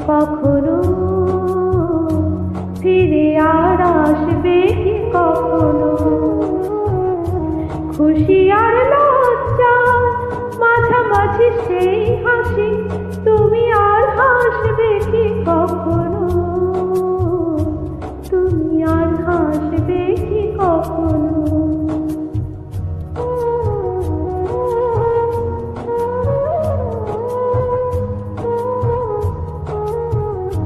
কখনো ফিরে আর আসবে কি কখনো? খুশি আর লজ্জা মাঝামাঝি সেই হাসি